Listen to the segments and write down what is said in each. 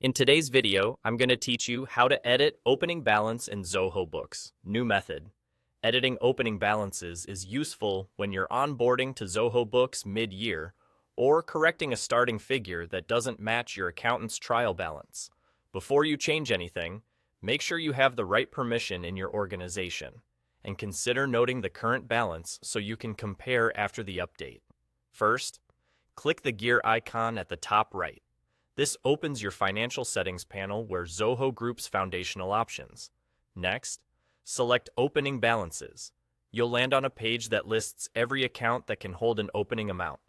In today's video, I'm going to teach you how to edit opening balance in Zoho Books. New method. Editing opening balances is useful when you're onboarding to Zoho Books mid-year or correcting a starting figure that doesn't match your accountant's trial balance. Before you change anything, make sure you have the right permission in your organization, and consider noting the current balance so you can compare after the update. First, click the gear icon at the top right. This opens your financial settings panel where Zoho groups foundational options. Next, select Opening Balances. You'll land on a page that lists every account that can hold an opening amount.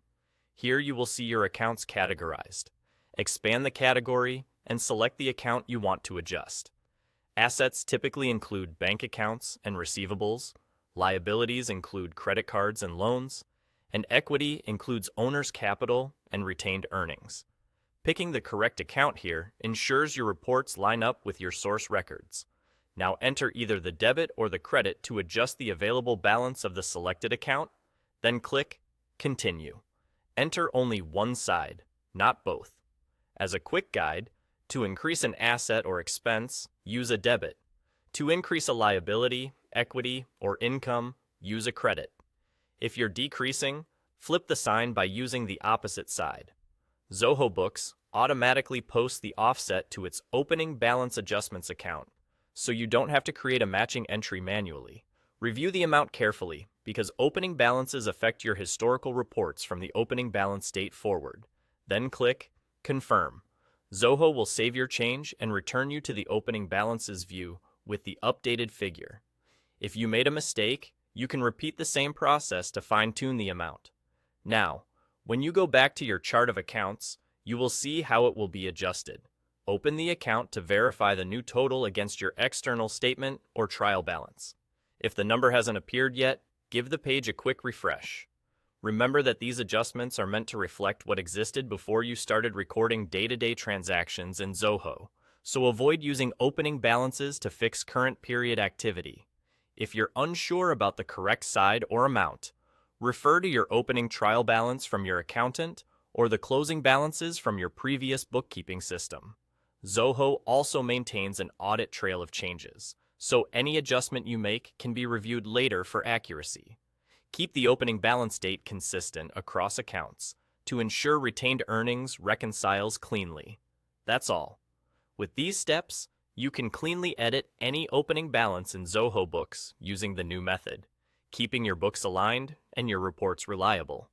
Here you will see your accounts categorized. Expand the category and select the account you want to adjust. Assets typically include bank accounts and receivables. Liabilities include credit cards and loans. And equity includes owner's capital and retained earnings. Picking the correct account here ensures your reports line up with your source records. Now enter either the debit or the credit to adjust the available balance of the selected account, then click Continue. Enter only one side, not both. As a quick guide, to increase an asset or expense, use a debit. To increase a liability, equity, or income, use a credit. If you're decreasing, flip the sign by using the opposite side. Zoho Books automatically posts the offset to its opening balance adjustments account, so you don't have to create a matching entry manually. Review the amount carefully, because opening balances affect your historical reports from the opening balance date forward. Then click Confirm. Zoho will save your change and return you to the opening balances view with the updated figure. If you made a mistake, you can repeat the same process to fine-tune the amount. Now, when you go back to your chart of accounts, you will see how it will be adjusted. Open the account to verify the new total against your external statement or trial balance. If the number hasn't appeared yet, give the page a quick refresh. Remember that these adjustments are meant to reflect what existed before you started recording day-to-day transactions in Zoho, so avoid using opening balances to fix current period activity. If you're unsure about the correct side or amount, refer to your opening trial balance from your accountant or the closing balances from your previous bookkeeping system. Zoho also maintains an audit trail of changes, so any adjustment you make can be reviewed later for accuracy. Keep the opening balance date consistent across accounts to ensure retained earnings reconciles cleanly. That's all. With these steps, you can cleanly edit any opening balance in Zoho Books using the new method, keeping your books aligned and your reports reliable.